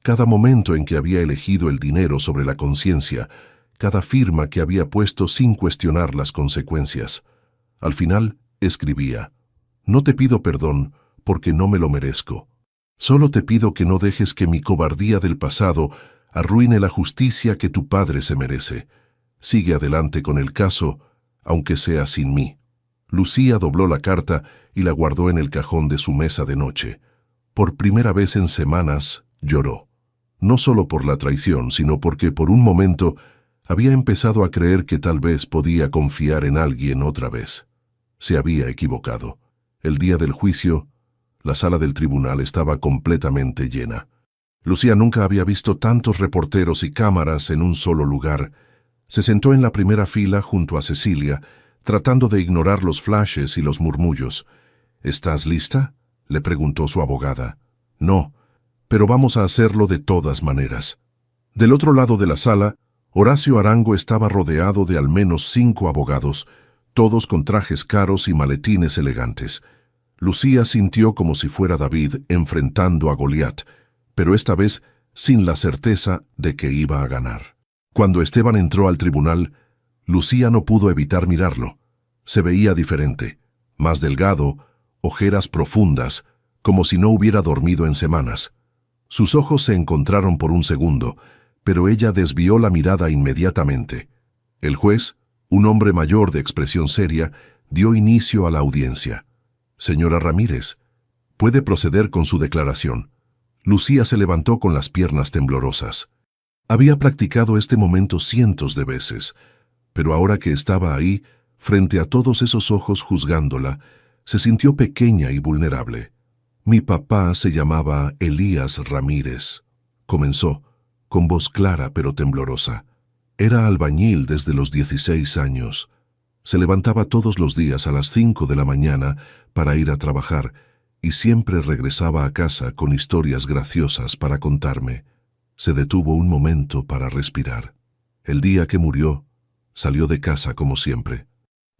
cada momento en que había elegido el dinero sobre la conciencia, cada firma que había puesto sin cuestionar las consecuencias. Al final, escribía: «No te pido perdón porque no me lo merezco. Solo te pido que no dejes que mi cobardía del pasado arruine la justicia que tu padre se merece. Sigue adelante con el caso, aunque sea sin mí». Lucía dobló la carta y la guardó en el cajón de su mesa de noche. Por primera vez en semanas, lloró. No solo por la traición, sino porque por un momento había empezado a creer que tal vez podía confiar en alguien otra vez. Se había equivocado. El día del juicio, la sala del tribunal estaba completamente llena. Lucía nunca había visto tantos reporteros y cámaras en un solo lugar. Se sentó en la primera fila junto a Cecilia, tratando de ignorar los flashes y los murmullos. «¿Estás lista?», le preguntó su abogada. «No, pero vamos a hacerlo de todas maneras». Del otro lado de la sala, Horacio Arango estaba rodeado de al menos 5 abogados, todos con trajes caros y maletines elegantes. Lucía sintió como si fuera David enfrentando a Goliat, pero esta vez sin la certeza de que iba a ganar. Cuando Esteban entró al tribunal, Lucía no pudo evitar mirarlo. Se veía diferente, más delgado, ojeras profundas, como si no hubiera dormido en semanas. Sus ojos se encontraron por un segundo, pero ella desvió la mirada inmediatamente. El juez, un hombre mayor de expresión seria, dio inicio a la audiencia. «Señora Ramírez, puede proceder con su declaración». Lucía se levantó con las piernas temblorosas. Había practicado este momento cientos de veces, pero ahora que estaba ahí, frente a todos esos ojos juzgándola, se sintió pequeña y vulnerable. «Mi papá se llamaba Elías Ramírez», comenzó, con voz clara pero temblorosa. «Era albañil desde los 16 años. Se levantaba todos los días a las 5 de la mañana para ir a trabajar y siempre regresaba a casa con historias graciosas para contarme». Se detuvo un momento para respirar. El día que murió, salió de casa como siempre.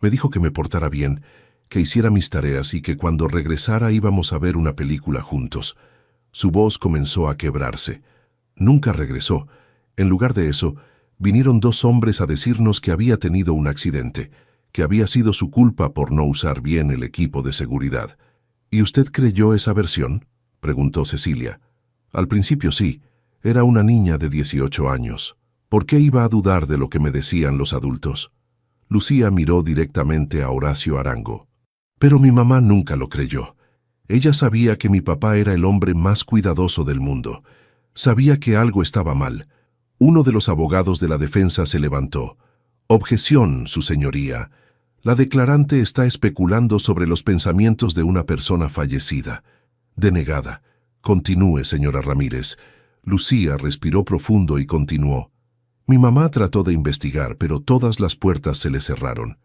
Me dijo que me portara bien, que hiciera mis tareas y que cuando regresara íbamos a ver una película juntos. Su voz comenzó a quebrarse. Nunca regresó. En lugar de eso, vinieron 2 hombres a decirnos que había tenido un accidente, que había sido su culpa por no usar bien el equipo de seguridad. «¿Y usted creyó esa versión?», preguntó Cecilia. «Al principio sí. Era una niña de 18 años. ¿Por qué iba a dudar de lo que me decían los adultos?». Lucía miró directamente a Horacio Arango. «Pero mi mamá nunca lo creyó. Ella sabía que mi papá era el hombre más cuidadoso del mundo. Sabía que algo estaba mal. Uno de los abogados de la defensa se levantó. «Objeción, su señoría. La declarante está especulando sobre los pensamientos de una persona fallecida». «Denegada. Continúe, señora Ramírez». Lucía respiró profundo y continuó. «Mi mamá trató de investigar, pero todas las puertas se le cerraron.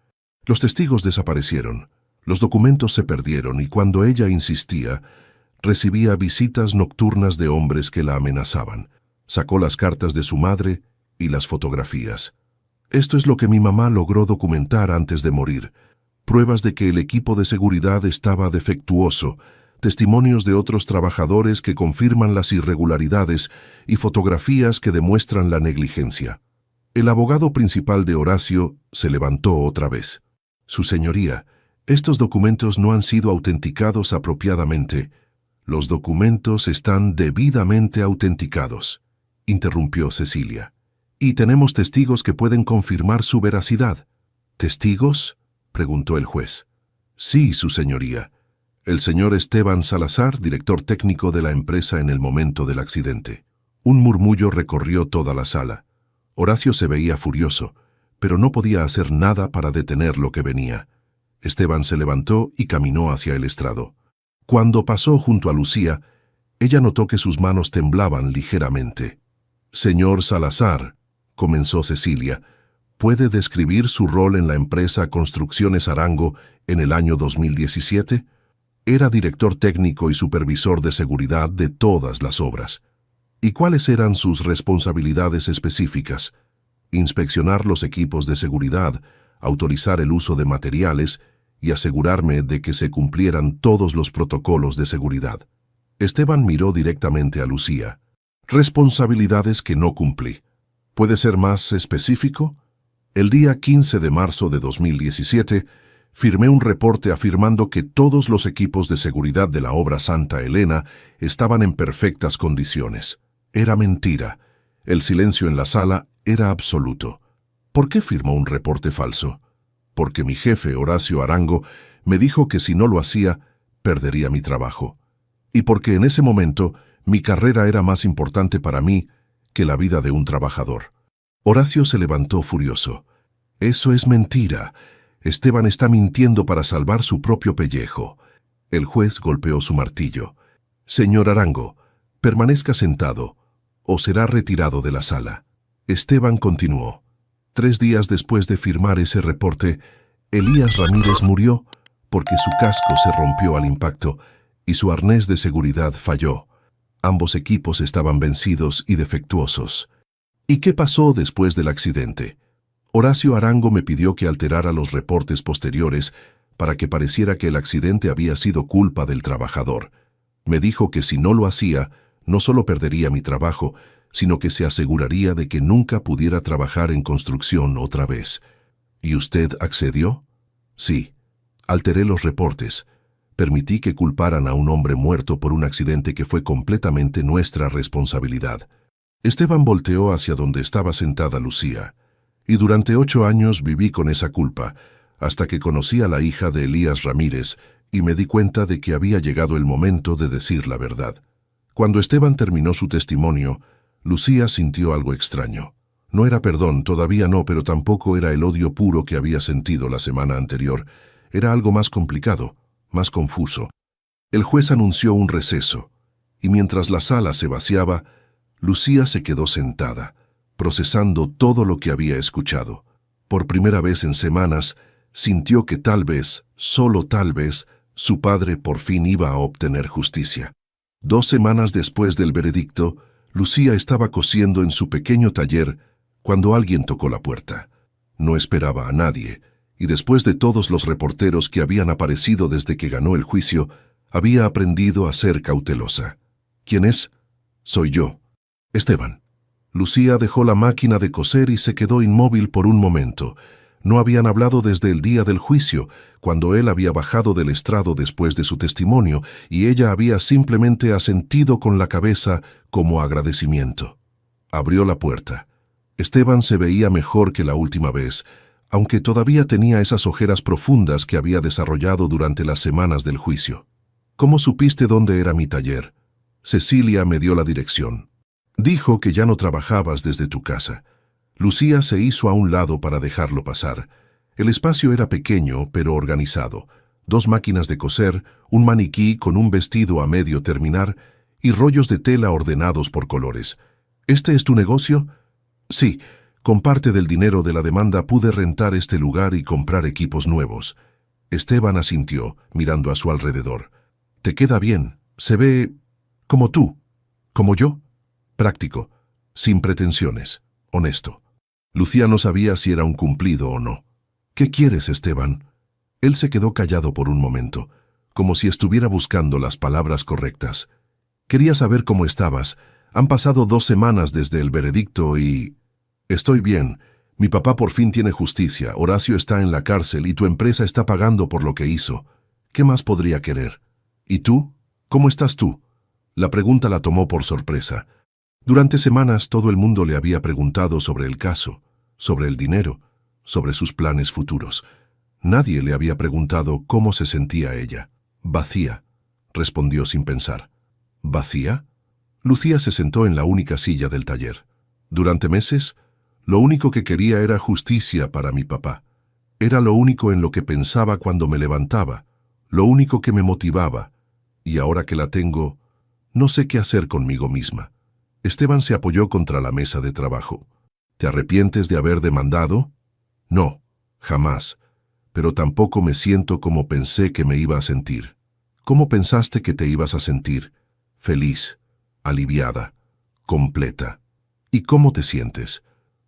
Los testigos desaparecieron, los documentos se perdieron y cuando ella insistía, recibía visitas nocturnas de hombres que la amenazaban. Sacó las cartas de su madre y las fotografías. Esto es lo que mi mamá logró documentar antes de morir. Pruebas de que el equipo de seguridad estaba defectuoso, testimonios de otros trabajadores que confirman las irregularidades y fotografías que demuestran la negligencia». El abogado principal de Horacio se levantó otra vez. «Su señoría, estos documentos no han sido autenticados apropiadamente». «Los documentos están debidamente autenticados», interrumpió Cecilia. «Y tenemos testigos que pueden confirmar su veracidad». «¿Testigos?», preguntó el juez. «Sí, su señoría. El señor Esteban Salazar, director técnico de la empresa en el momento del accidente». Un murmullo recorrió toda la sala. Horacio se veía furioso, pero no podía hacer nada para detener lo que venía. Esteban se levantó y caminó hacia el estrado. Cuando pasó junto a Lucía, ella notó que sus manos temblaban ligeramente. «Señor Salazar», comenzó Cecilia, «¿puede describir su rol en la empresa Construcciones Arango en el año 2017? Era director técnico y supervisor de seguridad de todas las obras. ¿Y cuáles eran sus responsabilidades específicas? Inspeccionar los equipos de seguridad, autorizar el uso de materiales y asegurarme de que se cumplieran todos los protocolos de seguridad». Esteban miró directamente a Lucía. «Responsabilidades que no cumplí. ¿Puede ser más específico?» El día 15 de marzo de 2017, firmé un reporte afirmando que todos los equipos de seguridad de la obra Santa Elena estaban en perfectas condiciones. Era mentira. El silencio en la sala era absoluto. ¿Por qué firmó un reporte falso? Porque mi jefe, Horacio Arango, me dijo que si no lo hacía, perdería mi trabajo. Y porque en ese momento mi carrera era más importante para mí que la vida de un trabajador. Horacio se levantó furioso. «Eso es mentira. Esteban está mintiendo para salvar su propio pellejo». El juez golpeó su martillo. «Señor Arango, permanezca sentado o será retirado de la sala». Esteban continuó. 3 días después de firmar ese reporte, Elías Ramírez murió porque su casco se rompió al impacto y su arnés de seguridad falló. Ambos equipos estaban vencidos y defectuosos. ¿Y qué pasó después del accidente? Horacio Arango me pidió que alterara los reportes posteriores para que pareciera que el accidente había sido culpa del trabajador. Me dijo que si no lo hacía, no solo perdería mi trabajo, sino que se aseguraría de que nunca pudiera trabajar en construcción otra vez. ¿Y usted accedió? Sí. Alteré los reportes. Permití que culparan a un hombre muerto por un accidente que fue completamente nuestra responsabilidad. Esteban volteó hacia donde estaba sentada Lucía. Y durante 8 años viví con esa culpa, hasta que conocí a la hija de Elías Ramírez y me di cuenta de que había llegado el momento de decir la verdad. Cuando Esteban terminó su testimonio, Lucía sintió algo extraño. No era perdón, todavía no, pero tampoco era el odio puro que había sentido la semana anterior. Era algo más complicado, más confuso. El juez anunció un receso, y mientras la sala se vaciaba, Lucía se quedó sentada, procesando todo lo que había escuchado. Por primera vez en semanas, sintió que tal vez, solo tal vez, su padre por fin iba a obtener justicia. 2 semanas después del veredicto, Lucía estaba cosiendo en su pequeño taller cuando alguien tocó la puerta. No esperaba a nadie, y después de todos los reporteros que habían aparecido desde que ganó el juicio, había aprendido a ser cautelosa. ¿Quién es? Soy yo. Esteban. Lucía dejó la máquina de coser y se quedó inmóvil por un momento. No habían hablado desde el día del juicio, cuando él había bajado del estrado después de su testimonio, y ella había simplemente asentido con la cabeza como agradecimiento. Abrió la puerta. Esteban se veía mejor que la última vez, aunque todavía tenía esas ojeras profundas que había desarrollado durante las semanas del juicio. ¿Cómo supiste dónde era mi taller? Cecilia me dio la dirección. Dijo que ya no trabajabas desde tu casa. Lucía se hizo a un lado para dejarlo pasar. El espacio era pequeño, pero organizado. 2 máquinas de coser, un maniquí con un vestido a medio terminar y rollos de tela ordenados por colores. ¿Este es tu negocio? Sí. Con parte del dinero de la demanda pude rentar este lugar y comprar equipos nuevos. Esteban asintió, mirando a su alrededor. Te queda bien. Se ve como tú. ¿Como yo? Práctico, sin pretensiones, honesto. Lucía no sabía si era un cumplido o no. ¿Qué quieres, Esteban? Él se quedó callado por un momento, como si estuviera buscando las palabras correctas. Quería saber cómo estabas. Han pasado 2 semanas desde el veredicto y... Estoy bien. Mi papá por fin tiene justicia, Horacio está en la cárcel y tu empresa está pagando por lo que hizo. ¿Qué más podría querer? ¿Y tú? ¿Cómo estás tú? La pregunta la tomó por sorpresa. Durante semanas todo el mundo le había preguntado sobre el caso, sobre el dinero, sobre sus planes futuros. Nadie le había preguntado cómo se sentía ella. Vacía, respondió sin pensar. ¿Vacía? Lucía se sentó en la única silla del taller. Durante meses, lo único que quería era justicia para mi papá. Era lo único en lo que pensaba cuando me levantaba, lo único que me motivaba. Y ahora que la tengo, no sé qué hacer conmigo misma. Esteban se apoyó contra la mesa de trabajo. ¿Te arrepientes de haber demandado? No, jamás. Pero tampoco me siento como pensé que me iba a sentir. ¿Cómo pensaste que te ibas a sentir? Feliz, aliviada, completa. ¿Y cómo te sientes?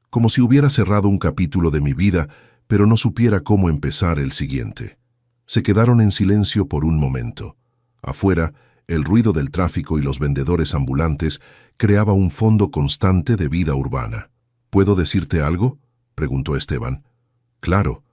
Como si hubiera cerrado un capítulo de mi vida, pero no supiera cómo empezar el siguiente. Se quedaron en silencio por un momento. Afuera, el ruido del tráfico y los vendedores ambulantes creaba un fondo constante de vida urbana. ¿Puedo decirte algo?, preguntó Esteban. Claro.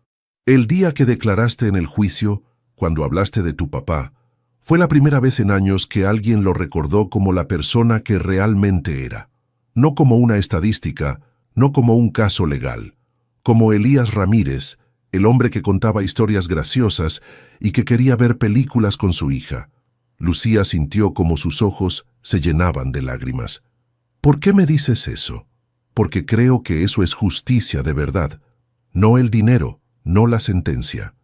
El día que declaraste en el juicio, cuando hablaste de tu papá, fue la primera vez en años que alguien lo recordó como la persona que realmente era. No como una estadística, no como un caso legal. Como Elías Ramírez, el hombre que contaba historias graciosas y que quería ver películas con su hija. Lucía sintió como sus ojos se llenaban de lágrimas. ¿Por qué me dices eso? Porque creo que eso es justicia de verdad. No el dinero, no la sentencia.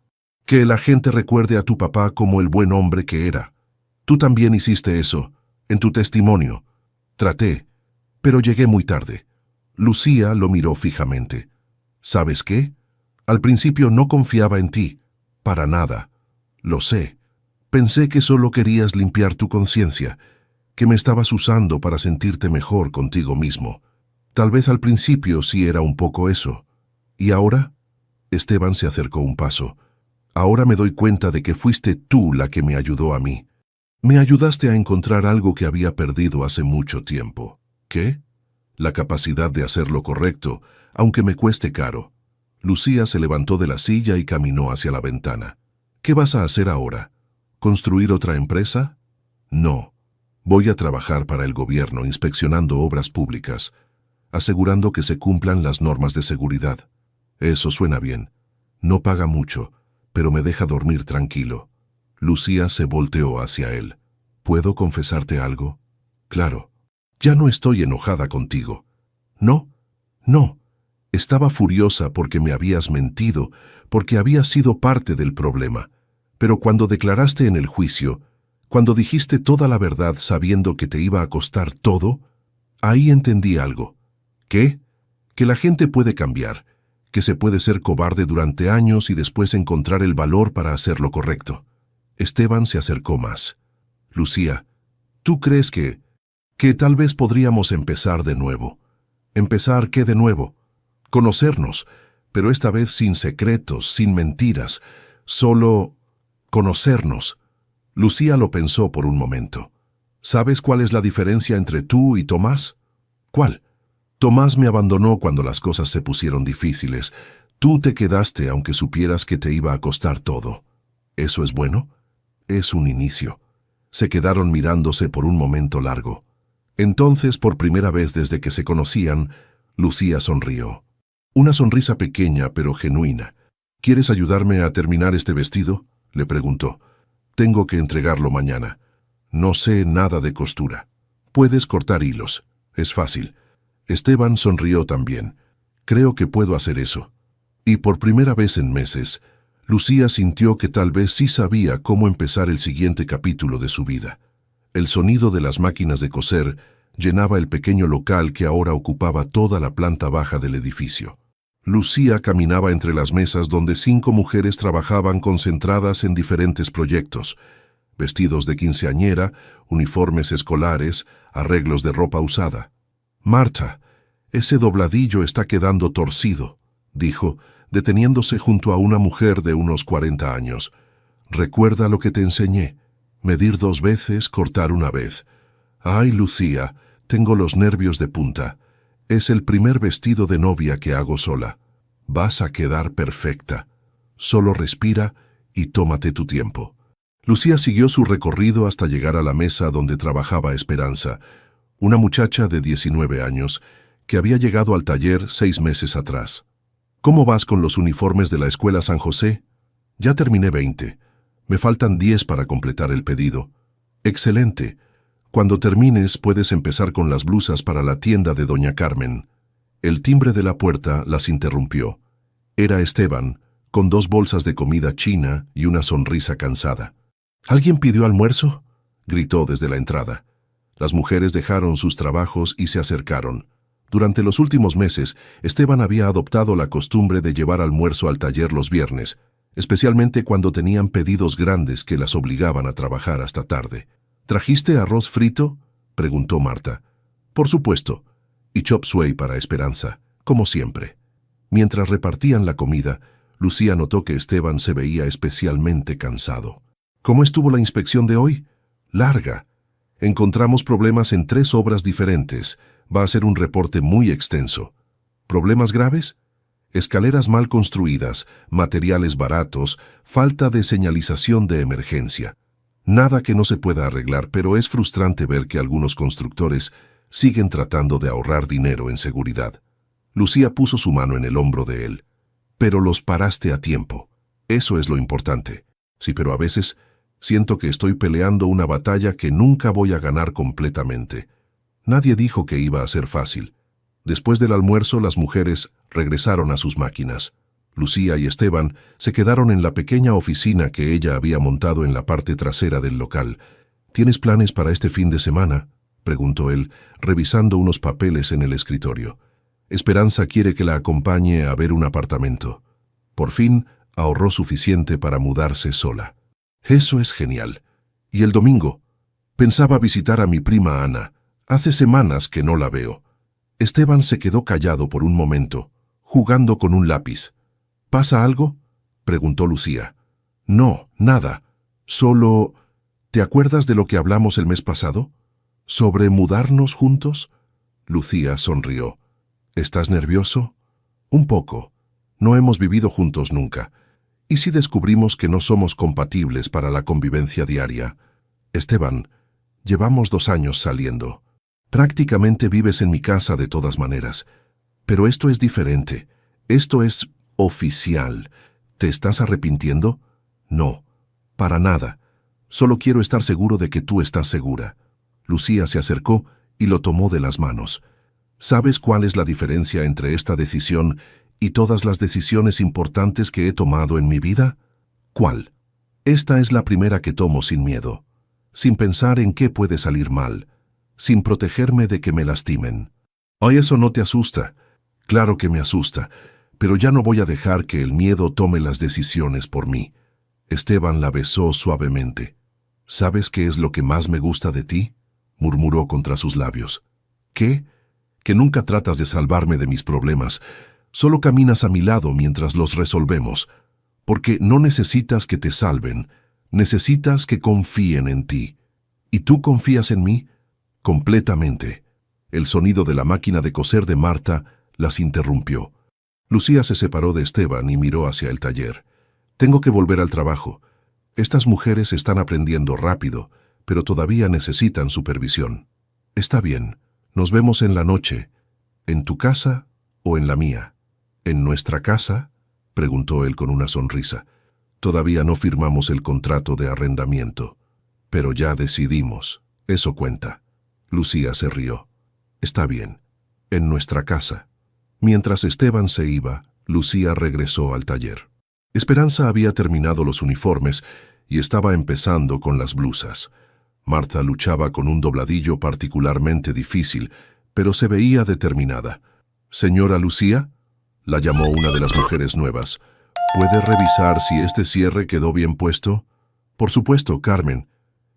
Que la gente recuerde a tu papá como el buen hombre que era. Tú también hiciste eso, en tu testimonio. Traté, pero llegué muy tarde. Lucía lo miró fijamente. ¿Sabes qué? Al principio no confiaba en ti. Para nada. Lo sé. Pensé que solo querías limpiar tu conciencia, que me estabas usando para sentirte mejor contigo mismo. Tal vez al principio sí era un poco eso. ¿Y ahora? Esteban se acercó un paso. Ahora me doy cuenta de que fuiste tú la que me ayudó a mí. Me ayudaste a encontrar algo que había perdido hace mucho tiempo. ¿Qué? La capacidad de hacer lo correcto, aunque me cueste caro. Lucía se levantó de la silla y caminó hacia la ventana. ¿Qué vas a hacer ahora? ¿Construir otra empresa? No. Voy a trabajar para el gobierno inspeccionando obras públicas, asegurando que se cumplan las normas de seguridad. Eso suena bien. No paga mucho, pero me deja dormir tranquilo. Lucía se volteó hacia él. ¿Puedo confesarte algo? Claro. Ya no estoy enojada contigo. No, no. Estaba furiosa porque me habías mentido, porque habías sido parte del problema. Pero cuando declaraste en el juicio, cuando dijiste toda la verdad sabiendo que te iba a costar todo, ahí entendí algo. ¿Qué? Que la gente puede cambiar, que se puede ser cobarde durante años y después encontrar el valor para hacer lo correcto. Esteban se acercó más. Lucía, ¿tú crees que tal vez podríamos empezar de nuevo? ¿Empezar qué de nuevo? Conocernos, pero esta vez sin secretos, sin mentiras, solo conocernos. Lucía lo pensó por un momento. ¿Sabes cuál es la diferencia entre tú y Tomás? ¿Cuál? Tomás me abandonó cuando las cosas se pusieron difíciles. Tú te quedaste aunque supieras que te iba a costar todo. ¿Eso es bueno? Es un inicio. Se quedaron mirándose por un momento largo. Entonces, por primera vez desde que se conocían, Lucía sonrió. Una sonrisa pequeña pero genuina. ¿Quieres ayudarme a terminar este vestido?, le preguntó. Tengo que entregarlo mañana. No sé nada de costura. Puedes cortar hilos. Es fácil. Esteban sonrió también. Creo que puedo hacer eso. Y por primera vez en meses, Lucía sintió que tal vez sí sabía cómo empezar el siguiente capítulo de su vida. El sonido de las máquinas de coser llenaba el pequeño local que ahora ocupaba toda la planta baja del edificio. Lucía caminaba entre las mesas donde 5 mujeres trabajaban concentradas en diferentes proyectos: vestidos de quinceañera, uniformes escolares, arreglos de ropa usada. «Marta, ese dobladillo está quedando torcido», dijo, deteniéndose junto a una mujer de unos 40 años. «Recuerda lo que te enseñé. Medir 2 veces, cortar una vez». «Ay, Lucía, tengo los nervios de punta. Es el primer vestido de novia que hago sola. Vas a quedar perfecta. Solo respira y tómate tu tiempo». Lucía siguió su recorrido hasta llegar a la mesa donde trabajaba Esperanza, una muchacha de 19 años que había llegado al taller 6 meses atrás. «¿Cómo vas con los uniformes de la Escuela San José?» «Ya terminé 20. Me faltan 10 para completar el pedido». «Excelente. Cuando termines puedes empezar con las blusas para la tienda de Doña Carmen». El timbre de la puerta las interrumpió. Era Esteban, con 2 bolsas de comida china y una sonrisa cansada. «¿Alguien pidió almuerzo?», gritó desde la entrada. Las mujeres dejaron sus trabajos y se acercaron. Durante los últimos meses, Esteban había adoptado la costumbre de llevar almuerzo al taller los viernes, especialmente cuando tenían pedidos grandes que las obligaban a trabajar hasta tarde. «¿Trajiste arroz frito?», preguntó Marta. «Por supuesto», y chop suey para Esperanza, como siempre. Mientras repartían la comida, Lucía notó que Esteban se veía especialmente cansado. «¿Cómo estuvo la inspección de hoy?». «Larga. Encontramos problemas en 3 obras diferentes. Va a ser un reporte muy extenso». «¿Problemas graves?». «Escaleras mal construidas, materiales baratos, falta de señalización de emergencia. Nada que no se pueda arreglar, pero es frustrante ver que algunos constructores siguen tratando de ahorrar dinero en seguridad». Lucía puso su mano en el hombro de él. «Pero los paraste a tiempo. Eso es lo importante». «Sí, pero a veces siento que estoy peleando una batalla que nunca voy a ganar completamente». Nadie dijo que iba a ser fácil. Después del almuerzo, las mujeres regresaron a sus máquinas. Lucía y Esteban se quedaron en la pequeña oficina que ella había montado en la parte trasera del local. «¿Tienes planes para este fin de semana?», preguntó él, revisando unos papeles en el escritorio. Esperanza quiere que la acompañe a ver un apartamento. Por fin ahorró suficiente para mudarse sola. «Eso es genial. ¿Y el domingo?». «Pensaba visitar a mi prima Ana. Hace semanas que no la veo». Esteban se quedó callado por un momento, jugando con un lápiz. «¿Pasa algo?», preguntó Lucía. «No, nada. Solo... ¿Te acuerdas de lo que hablamos el mes pasado? ¿Sobre mudarnos juntos?». Lucía sonrió. «¿Estás nervioso?». «Un poco. No hemos vivido juntos nunca. ¿Y si descubrimos que no somos compatibles para la convivencia diaria?». «Esteban, llevamos 2 años saliendo. Prácticamente vives en mi casa de todas maneras. Pero esto es diferente. Esto es oficial. ¿Te estás arrepintiendo?». «No, para nada. Solo quiero estar seguro de que tú estás segura». Lucía se acercó y lo tomó de las manos. «¿Sabes cuál es la diferencia entre esta decisión y todas las decisiones importantes que he tomado en mi vida?». «¿Cuál?». «Esta es la primera que tomo sin miedo, sin pensar en qué puede salir mal, sin protegerme de que me lastimen». «Ay, eso no te asusta». «Claro que me asusta, pero ya no voy a dejar que el miedo tome las decisiones por mí». Esteban la besó suavemente. «¿Sabes qué es lo que más me gusta de ti?», murmuró contra sus labios. «¿Qué?». «Que nunca tratas de salvarme de mis problemas. Solo caminas a mi lado mientras los resolvemos. Porque no necesitas que te salven, necesitas que confíen en ti. ¿Y tú confías en mí?». «Completamente». El sonido de la máquina de coser de Marta las interrumpió. Lucía se separó de Esteban y miró hacia el taller. «Tengo que volver al trabajo. Estas mujeres están aprendiendo rápido, pero todavía necesitan supervisión». «Está bien. Nos vemos en la noche. ¿En tu casa o en la mía?». «¿En nuestra casa?», preguntó él con una sonrisa. «Todavía no firmamos el contrato de arrendamiento. Pero ya decidimos. Eso cuenta». Lucía se rió. Está bien, en nuestra casa. Mientras Esteban se iba, Lucía regresó al taller. Esperanza había terminado los uniformes y estaba empezando con las blusas. Marta luchaba con un dobladillo particularmente difícil, pero se veía determinada. «Señora Lucía», la llamó una de las mujeres nuevas, «¿puede revisar si este cierre quedó bien puesto?» «Por supuesto, Carmen».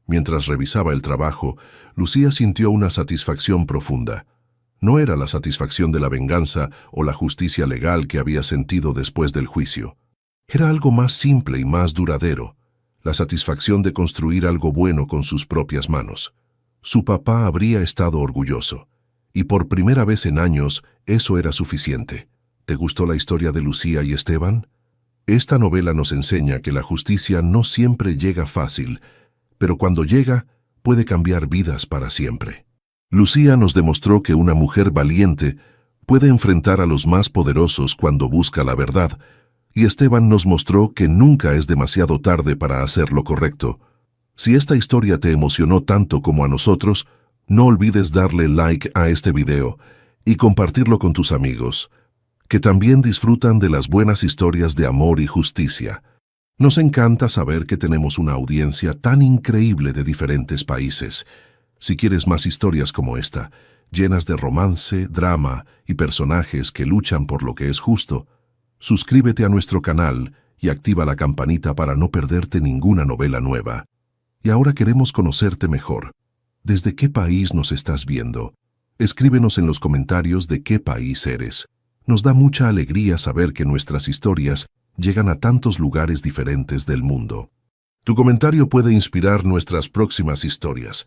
Mientras revisaba el trabajo, Lucía sintió una satisfacción profunda. No era la satisfacción de la venganza o la justicia legal que había sentido después del juicio. Era algo más simple y más duradero, la satisfacción de construir algo bueno con sus propias manos. Su papá habría estado orgulloso, y por primera vez en años eso era suficiente. ¿Te gustó la historia de Lucía y Esteban? Esta novela nos enseña que la justicia no siempre llega fácil, pero cuando llega, puede cambiar vidas para siempre. Lucía nos demostró que una mujer valiente puede enfrentar a los más poderosos cuando busca la verdad, y Esteban nos mostró que nunca es demasiado tarde para hacer lo correcto. Si esta historia te emocionó tanto como a nosotros, no olvides darle like a este video y compartirlo con tus amigos, que también disfrutan de las buenas historias de amor y justicia. Nos encanta saber que tenemos una audiencia tan increíble de diferentes países. Si quieres más historias como esta, llenas de romance, drama y personajes que luchan por lo que es justo, suscríbete a nuestro canal y activa la campanita para no perderte ninguna novela nueva. Y ahora queremos conocerte mejor. ¿Desde qué país nos estás viendo? Escríbenos en los comentarios de qué país eres. Nos da mucha alegría saber que nuestras historias llegan a tantos lugares diferentes del mundo. Tu comentario puede inspirar nuestras próximas historias.